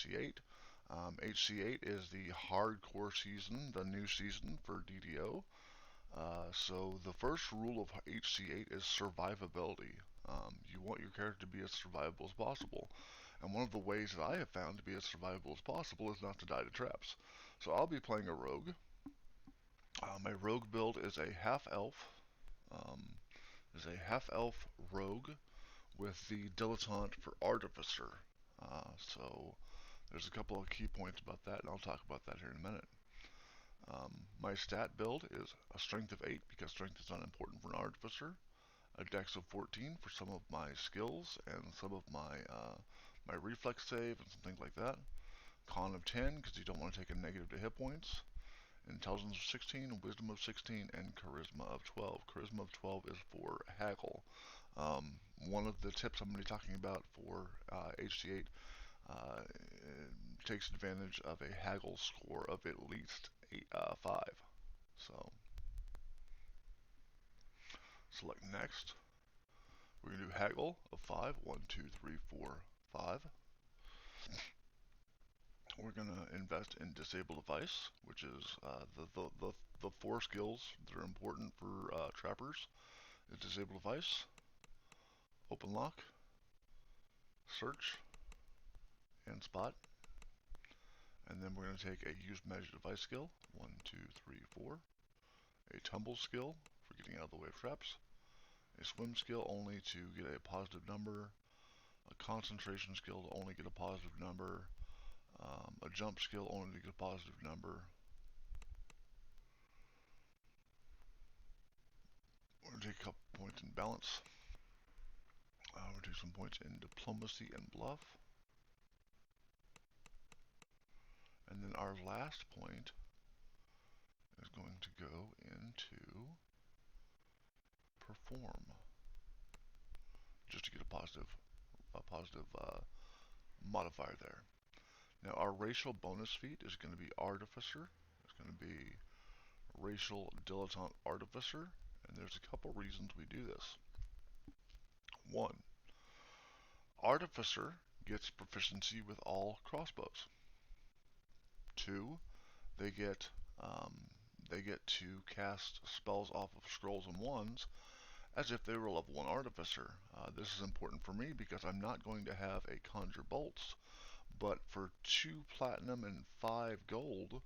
HC8. HC8 is the hardcore season, the new season for DDO. So the first rule of HC8 is survivability. You want your character to be as survivable as possible. And one of the ways that I have found to be as survivable as possible is not to die to traps. So I'll be playing a rogue. My rogue build is a half-elf. Rogue with the dilettante for artificer. So there's a couple of key points about that, and I'll talk about that here in a minute. My stat build is a strength of 8 because strength is not important for an artificer, a dex of 14 for some of my skills and some of my my reflex save and some things like that, con of 10 because you don't want to take a negative to hit points, intelligence of 16, wisdom of 16, and charisma of 12. Charisma of 12 is for haggle. One of the tips I'm going to be talking about for HC8 takes advantage of a haggle score of at least 5. So, select next. We're going to do haggle of 5. 1, 2, 3, 4, 5. We're going to invest in disable device, which is the 4 skills that are important for trappers. Is disable device, open lock, search, and spot. And then we're going to take a use magic device skill, 1, 2, 3, 4. A tumble skill for getting out of the way of traps. A swim skill only to get a positive number. A concentration skill to only get a positive number. A jump skill only to get a positive number. We're going to take a couple points in balance. We're going to take some points in diplomacy and bluff. And then our last point is going to go into perform, just to get a positive modifier there. Now our racial bonus feat is going to be artificer. It's going to be racial dilettante artificer, and there's a couple reasons we do this. 1, artificer gets proficiency with all crossbows. 2, they get to cast spells off of scrolls and wands as if they were level 1 artificer. This is important for me because I'm not going to have a conjure bolts, but for 2 platinum and 5 gold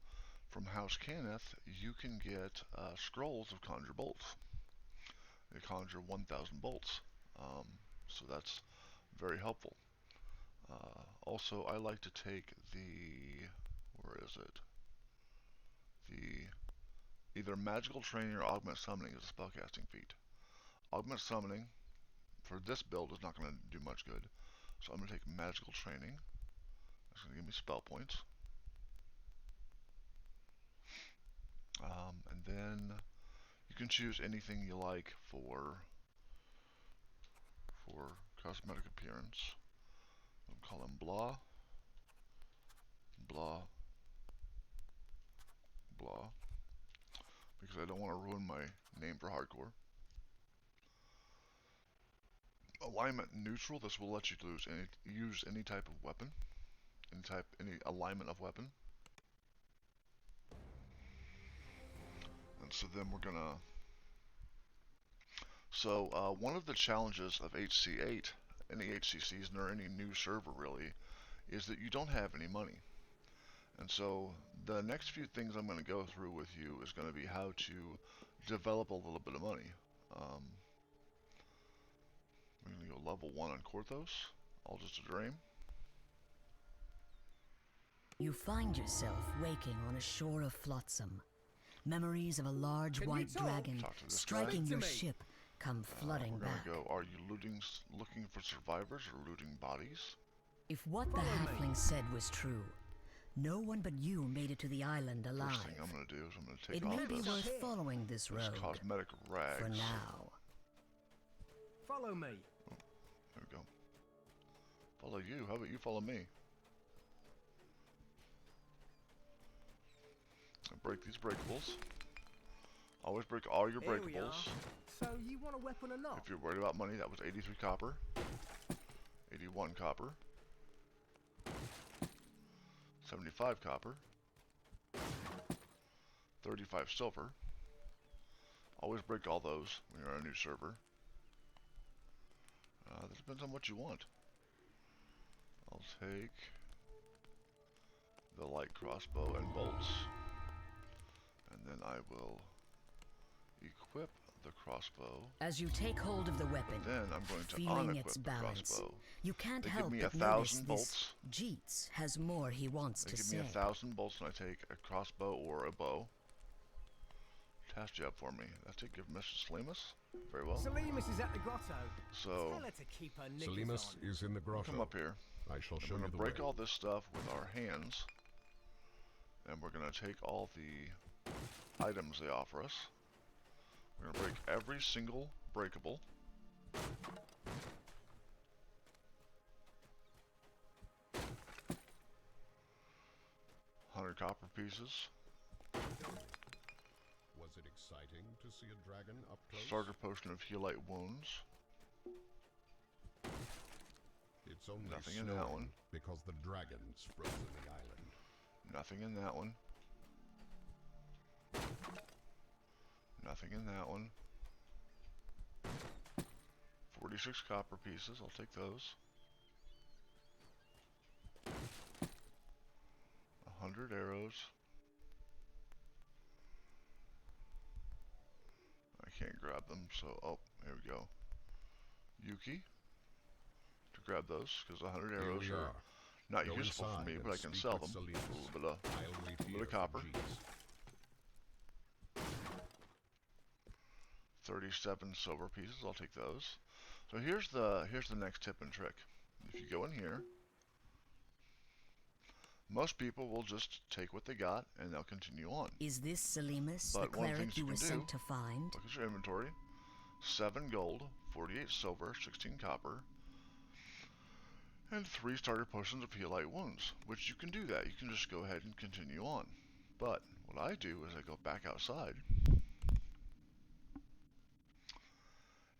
from House Cannith, you can get scrolls of conjure bolts. They conjure 1,000 bolts, so that's very helpful. Also, I like to take the, where is it? The either magical training or augment summoning as a spellcasting feat. Augment summoning for this build is not going to do much good, so I'm going to take magical training. That's going to give me spell points. And then you can choose anything you like for cosmetic appearance. I'll call them blah, blah, blah, because I don't want to ruin my name for hardcore. Alignment neutral. This will let you use any type of weapon, any alignment of weapon. And so then we're gonna. So one of the challenges of HC8, any HC season or any new server really, is that you don't have any money. And so the next few things I'm going to go through with you is going to be how to develop a little bit of money. We're going to go level 1 on Korthos, all just a dream. You find yourself waking on a shore of flotsam. Memories of a large white dragon striking your ship come flooding back. We're going to go, are you looking for survivors or looting bodies? If what the halfling said was true, no one but you made it to the island alive. First thing I'm going to do is I'm going to take it off may be worth following this road cosmetic rags. for now. Follow me. Oh, there we go. Follow you? How about you follow me? Break these breakables. Always break all your breakables. So you want a weapon or not? If you're worried about money, that was 83 copper. 81 copper. 25 copper, 35 silver. Always break all those when you're on a new server. That depends on what you want. I'll take the light crossbow and bolts, and then I will equip the crossbow. As you take hold of the weapon, Then I'm going to feeling unequip its the balance, crossbow. you can't They help give me but 1,000 notice bolts. this Jeets has more he wants They to give say. me 1,000 bolts, and I take a crossbow or a bow. Task job for me. That's it. Give Mrs. Salimas. Very well. Salimas is at the grotto. So, Tell her to keep her knickers Salimas on. is in the grotto. come up here. I shall show We're you going the to break way. all this stuff with our hands. And we're going to take all the items they offer us. We're going to break every single breakable. $100 copper pieces. Was it exciting to see a dragon up close? Starter potion of heal light wounds. It's only Nothing in that snowing one. because the dragon's frozen the island. Nothing in that one. Nothing in that one. 46 copper pieces. I'll take those. 100 arrows. I can't grab them, so oh, here we go. Yuki to grab those because 100 Here arrows we are are. not Go useful for inside me, and but I can speak sell with them. Salinas. A little bit of I'll wait here of for copper. Jeets. 37 silver pieces. I'll take those. So here's the next tip and trick. If you go in here, most people will just take what they got and they'll continue on. Is this Salimas, the But one of the cleric things you you were can sent do, to find? look at your inventory. 7 gold, 48 silver, 16 copper, and 3 starter potions of heal light wounds, which you can do that. You can just go ahead and continue on. But what I do is I go back outside,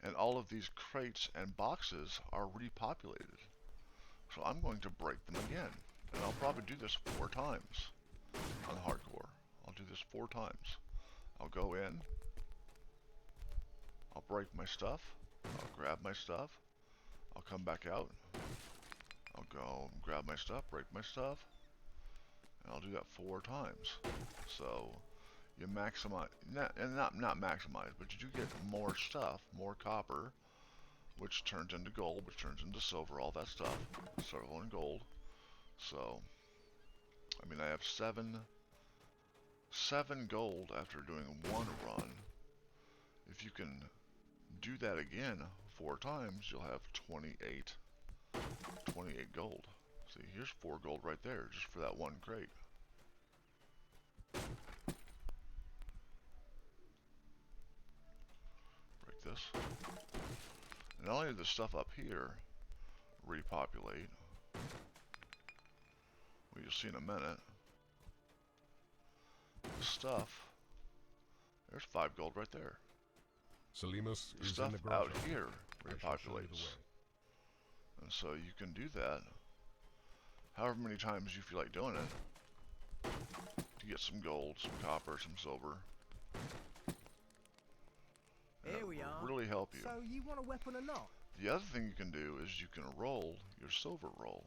and all of these crates and boxes are repopulated. So I'm going to break them again. And I'll probably do this 4 times on hardcore. I'll do this 4 times. I'll go in, I'll break my stuff, I'll grab my stuff, I'll come back out, I'll go grab my stuff, break my stuff, and I'll do that 4 times. So you maximize, not maximize, but you do get more stuff, more copper, which turns into gold, which turns into silver, all that stuff, silver and gold. So, I mean, I have 7 gold after doing 1 run. If you can do that again 4 times, you'll have 28 gold. See, here's 4 gold right there, just for that 1 crate. Break this. And not only does the stuff up here repopulate, well, you'll see in a minute, the stuff, there's 5 gold right there. Salimas The is stuff in the grotto. out here I shall show you the repopulates. way. And so you can do that however many times you feel like doing it to get some gold, some copper, some silver. And Here it we will are. really help you. So you want a weapon or not? The other thing you can do is you can roll your silver roll.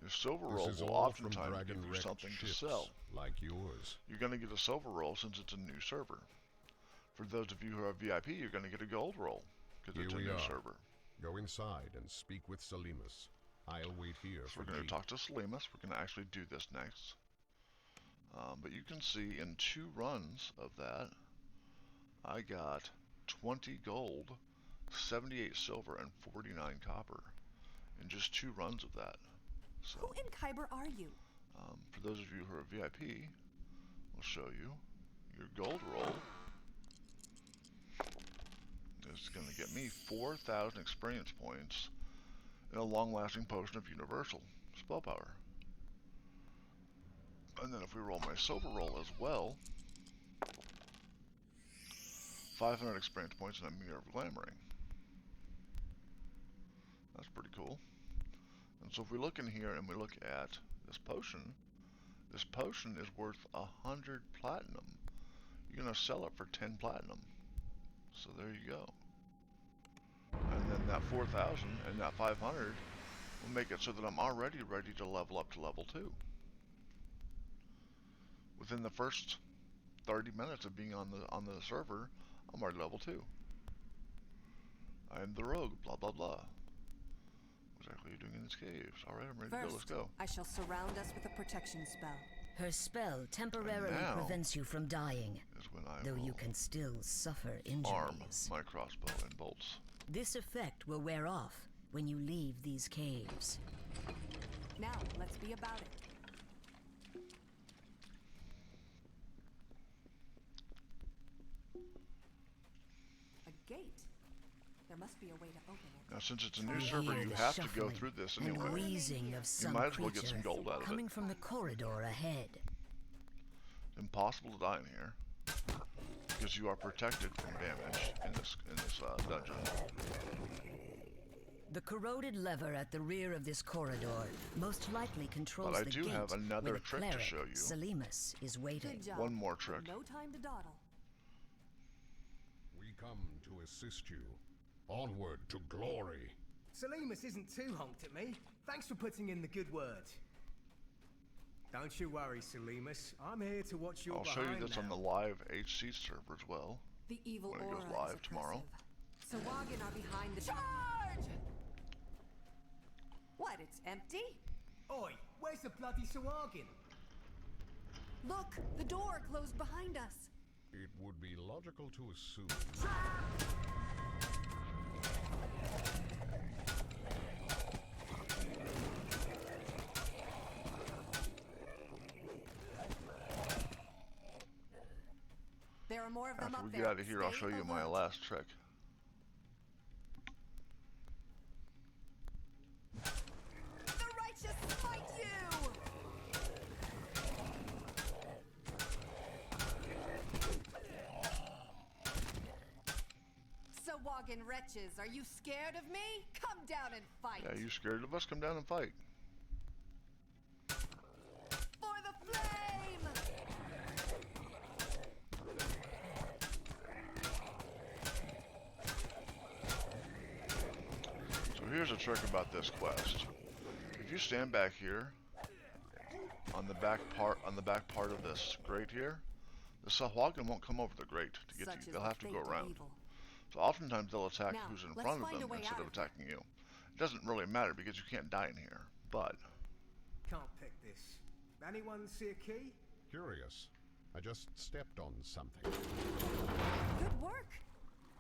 Your silver roll This is will all from oftentimes give you dragon-wrecked something to ships sell. like yours. You're going to get a silver roll since it's a new server. For those of you who are VIP, you're going to get a gold roll because it's a Here we new are. server. Go inside and speak with Salimas. I'll wait here So for we're going to Jeets. talk to Salimas. We're going to actually do this next. But you can see in 2 runs of that, I got 20 gold, 78 silver, and 49 copper in just 2 runs of that. So, Who in Kyber are you? for those of you who are VIP, we'll show you your gold roll. Is going to get me 4,000 experience points and a long-lasting potion of universal spell power. And then if we roll my silver roll as well, 500 experience points and a mirror of glamoring. That's pretty cool. And so if we look in here and we look at this potion is worth 100 platinum. You're gonna sell it for 10 platinum. So there you go. And then that 4,000 and that 500 will make it so that I'm already ready to level up to level 2. Within the first 30 minutes of being on the server, I'm already level 2. I am the rogue, blah blah blah. What exactly are you doing in these caves? Alright, I'm ready to go, let's go. I shall surround us with a protection spell. Her spell temporarily prevents you from dying, Is when I though will you can still suffer arm injuries. my crossbow and bolts. This effect will wear off when you leave these caves. Now, let's be about it. A gate? There must be a way to open it. Now since it's a new server, you have to go through this and anyway. wheezing of some might as well get creature some gold out of it. coming from the corridor ahead. Impossible to die in here because you are protected from damage in this dungeon. The corroded lever at the rear of this corridor most likely controls But I the do gate have another where the trick to cleric, show you. Salimus, is waiting. Good job. One more trick. No time to dawdle. We come to assist you. Onward to glory. Salimus isn't too honked at me. Thanks for putting in the good word. Don't you worry, Salimus. I'm here to watch your I'll show you behind this now. on the live HC server as well. The evil When it aura goes is live tomorrow. oppressive. Sawagin are behind the charge! What, it's empty? Oi, where's the bloody Sawagin? Look, the door closed behind us. It would be logical to assume. There are more of them After up we there. get out of here, I'll Stay show you my alert. last trick. The righteous smite you! Sawagin wretches, are you scared of me? Come down and fight! Yeah, you scared of us? Come down and fight. For the flame! So here's a trick about this quest. If you stand back here on the back part of this grate here, the Sahwagan won't come over the grate to get Such you. is They'll the have to go fate of around. evil. So oftentimes they'll attack Now, who's in let's front of find a them way instead out of of here. attacking you. It doesn't really matter because you can't die in here. But Can't pick this. Anyone see a key? Curious. I just stepped on something. Good work!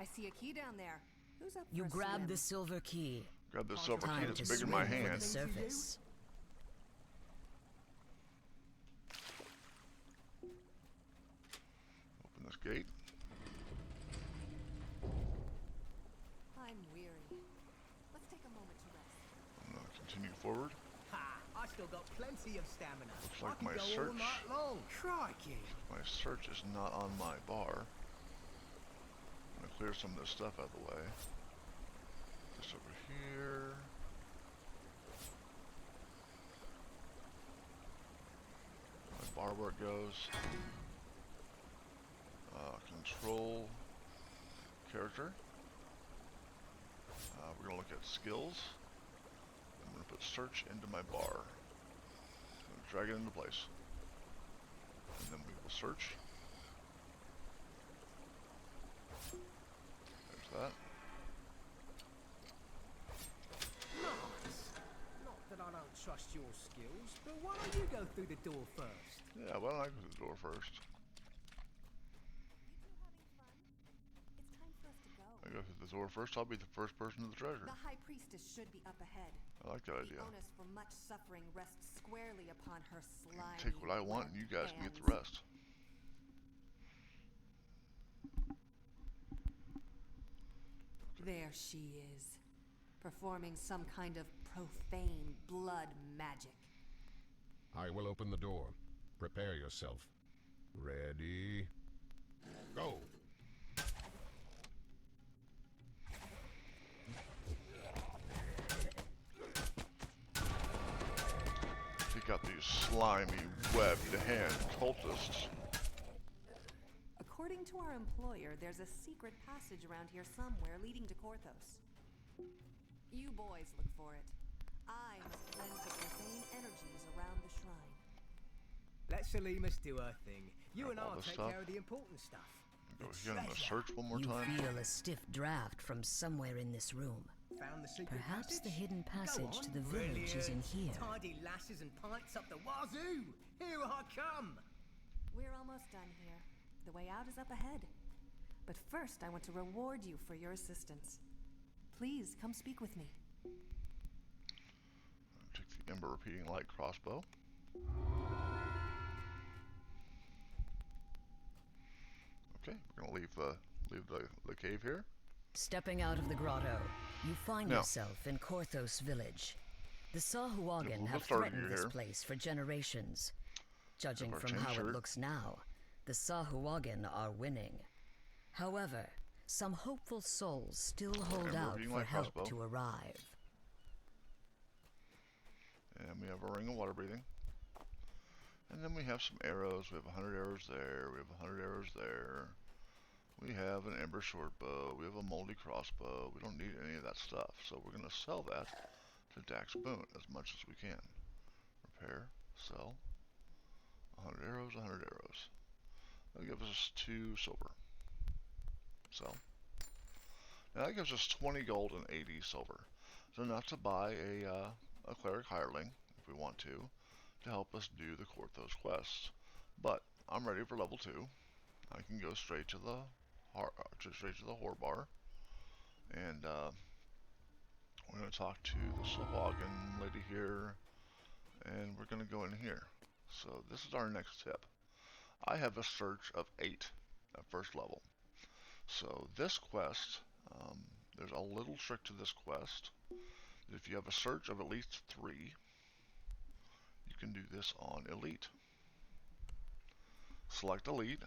I see a key down there. Who's up You for a grab swim? the silver key. grab this silver key Time that's to bigger than my swim for hand. the surface. Open this gate. I'm weary. Let's take a moment to rest. I'm gonna continue forward. Ha! I still got plenty of stamina. Looks I like can my go all search- night long. Crikey! My search is not on my bar. I'm gonna clear some of this stuff out of the way. This over here. My bar where it goes. Control character. We're gonna look at skills. I'm gonna put search into my bar. I'm gonna drag it into place. And then we will search. There's that. Nice. Not that I don't trust your skills, but why don't you go through the door first? Yeah, why don't I go through the door first? You two having fun? It's time for us to go. I go through the door first, I'll be the first person to the treasure. The High Priestess should be up ahead. I like that The idea. onus for much suffering rests squarely upon her slimy Take what I want and you guys can get the hands. rest. There she is, performing some kind of profane blood magic. I will open the door. Prepare yourself. Ready? Go! out these slimy, webbed-hand cultists. According to our employer, there's a secret passage around here somewhere leading to Korthos. You boys look for it. I must cleanse the profane energies around the shrine. Let Selimus do her thing. You and all I'll this take stuff. care of the important stuff. Go The here, I'm gonna treasure. search one more You time. feel a stiff draft from somewhere in this room. Found the secret Perhaps passage? the hidden Go passage on. to the village is in Brilliant. here. Tidy lasses and pints up the wazoo. Here I come. We're almost done here. The way out is up ahead. But first, I want to reward you for your assistance. Please, come speak with me. Take the Ember Repeating Light crossbow. Okay, we're gonna leave the cave here. Stepping out of the grotto, you find Now. yourself in Korthos village. The Sahuagin We'll have start threatened this here. place for generations. Judging Our from change how shirt. it looks now, the Sahuagin are winning. However, some hopeful souls still hold Ember out Repeating for Light help crossbow. to arrive. And we have a ring of water breathing. And then we have some arrows. We have 100 arrows there. We have 100 arrows there. We have an ember short bow. We have a moldy crossbow. We don't need any of that stuff. So we're going to sell that to Dax Boone as much as we can. Repair, sell. 100 arrows, 100 arrows. That gives us 2 silver. Sell. Now that gives us 20 gold and 80 silver. So enough to buy a cleric hireling, if we want to help us do the Korthos quests. But I'm ready for level 2. I can go straight to the Horbar, and we're going to talk to the Sahuagin lady here, and we're going to go in here. So this is our next tip. I have a search of 8 at first level. So this quest, there's a little trick to this quest. If you have a search of at least 3, you can do this on Elite. Select Elite.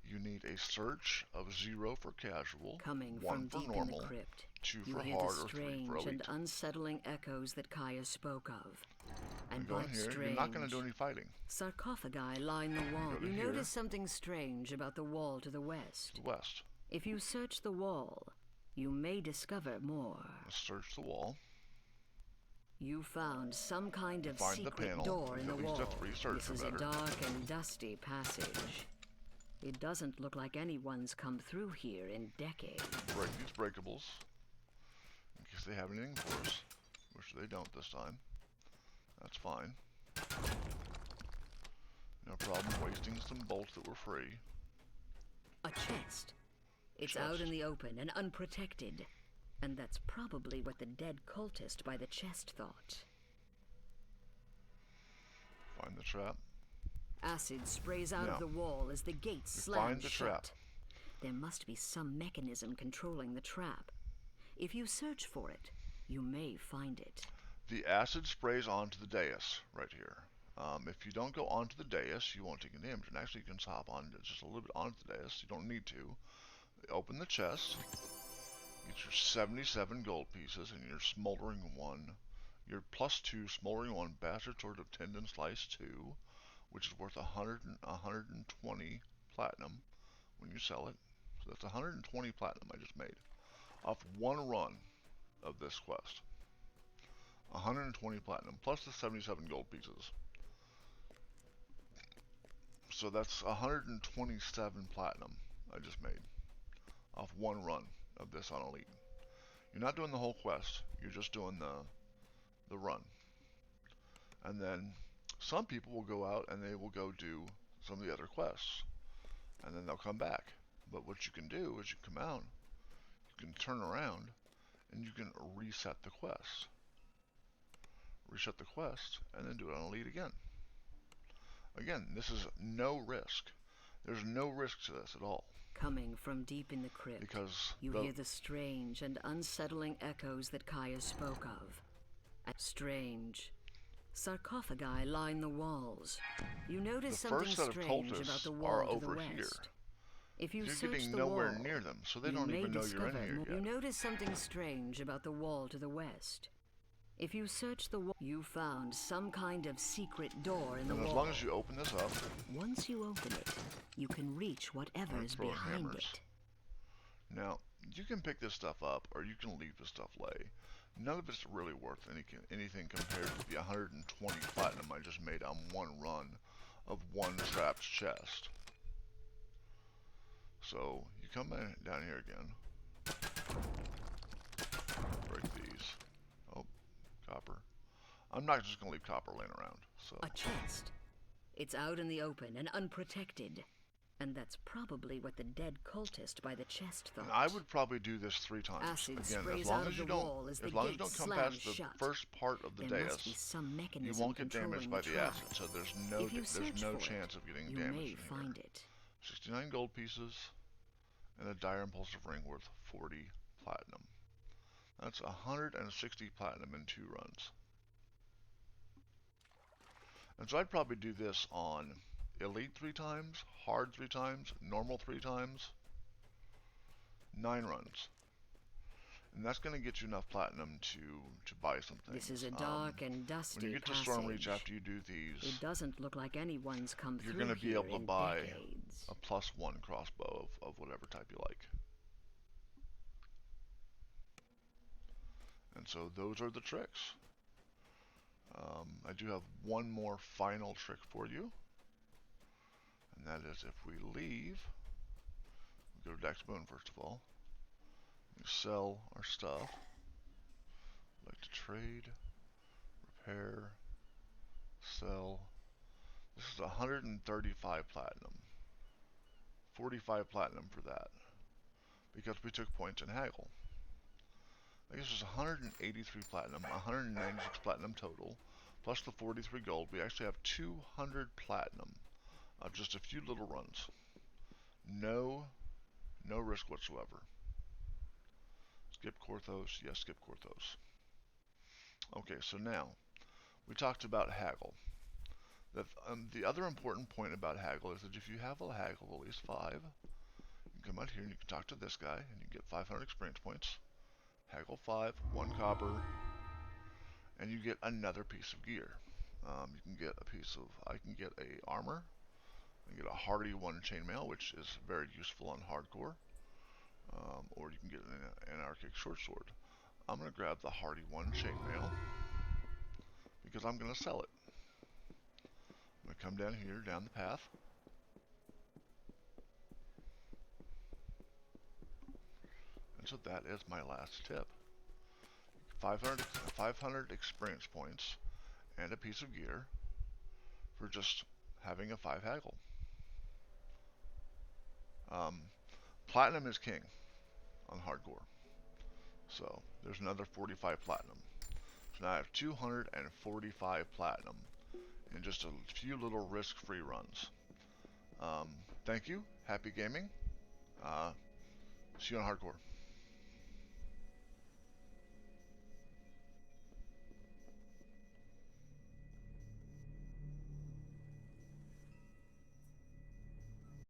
You need a search of 0 for casual, Coming 1 from for deep normal, in the crypt, 2 you for hear hard, the or 3 strange for and elite. unsettling echoes that Kaya spoke of. And Go by in here. strange, You're not going to do any fighting. sarcophagi line the wall. Go to You here. notice something strange about the wall to the west. To the west. If you search the wall, you may discover more. Let's search the wall. You found some kind of Find the secret panel. door in There's the at least a wall. 3 search This or is a better. dark and dusty passage. It doesn't look like anyone's come through here in decades. Break these breakables, in case they have anything for us, which they don't this time. That's fine. No problem wasting some bolts that were free. A chest. It's out in the open and unprotected. And that's probably what the dead cultist by the chest thought. Find the trap. Acid sprays out Now, of the wall as the gates we slam find the shut. trap. There must be some mechanism controlling the trap. If you search for it, you may find it. The acid sprays onto the dais right here. If you don't go onto the dais, you won't take any damage. And actually, you can hop on just a little bit onto the dais. You don't need to. Open the chest. Get your 77 gold pieces and your smoldering 1. Your +2 smoldering 1 bastard sword of tendon slice 2, which is worth 120 platinum when you sell it. So that's 120 platinum I just made off 1 run of this quest. 120 platinum plus the 77 gold pieces. So that's 127 platinum I just made off 1 run of this on Elite. You're not doing the whole quest, you're just doing the run. And then some people will go out and they will go do some of the other quests, and then they'll come back. But what you can do is you come out, you can turn around, and you can reset the quest. Reset the quest, and then do it on Elite again. Again, this is no risk. There's no risk to this at all. Coming from deep in the crypt, Because you hear the strange and unsettling echoes that Kaya spoke of. Strange. Sarcophagi line the walls. You notice the something first set of strange about cultists the are wall to the over west. here. If you You're search getting the nowhere wall, near them, so they you don't may even know you're in discover here more. yet. You notice something strange about the wall to the west. If you search the wall, you found some kind of secret door in the And wall. as long as you open this up, Once you open it, you can reach whatever's throw behind hammers. it. Now, you can pick this stuff up, or you can leave this stuff lay. None of it's really worth anything compared to the 120 platinum I just made on one run of one trapped chest. So, you come down here again. Break these. Oh, copper. I'm not just going to leave copper laying around, so... A chest. It's out in the open and unprotected. And that's probably what the dead cultist by the chest thought. And I would probably do this 3 times. Acid Again, sprays as long out as of you the don't, wall as the as long as you gate don't come slams past the shut. first part of the There dais, must be some you mechanism won't get damaged controlling by the the trap. acid. So there's If you search no for chance it, of getting you damaged may in here. find it. 69 gold pieces and a dire impulsive ring worth 40 platinum. That's 160 platinum in 2 runs. And so I'd probably do this on elite 3 times, hard 3 times, normal 3 times, 9 runs. And that's going to get you enough platinum to buy some things. This is a dark and dusty When you get to passage. Stormreach after you do these, It doesn't look like anyone's come you're through going to be here able to in buy decades. a +1 crossbow of whatever type you like. And so those are the tricks. I do have one more final trick for you. And that is if we leave, we go to Dax Boone first of all. We sell our stuff. Like to trade, repair, sell. This is 135 platinum. 45 platinum for that. Because we took points in haggle. I guess it's 183 platinum, 196 platinum total, plus the 43 gold. We actually have 200 platinum. Just a few little runs. No risk whatsoever. Skip Korthos, yes, skip Korthos. Okay, so now, we talked about haggle. The other important point about haggle is that if you have a haggle of at least 5, you can come out here and you can talk to this guy, and you get 500 experience points. Haggle 5, 1 copper, and you get another piece of gear. You can get a piece of, I can get a armor, I can get a hardy 1 chainmail, which is very useful on hardcore, or you can get an anarchic short sword. I'm going to grab the hardy 1 chainmail, because I'm going to sell it. I'm going to come down here, down the path. And so that is my last tip. 500 experience points and a piece of gear for just having a 5 haggle. Platinum is king on hardcore. So there's another 45 platinum. So now I have 245 platinum in just a few little risk-free runs. Thank you. Happy gaming. See you on hardcore.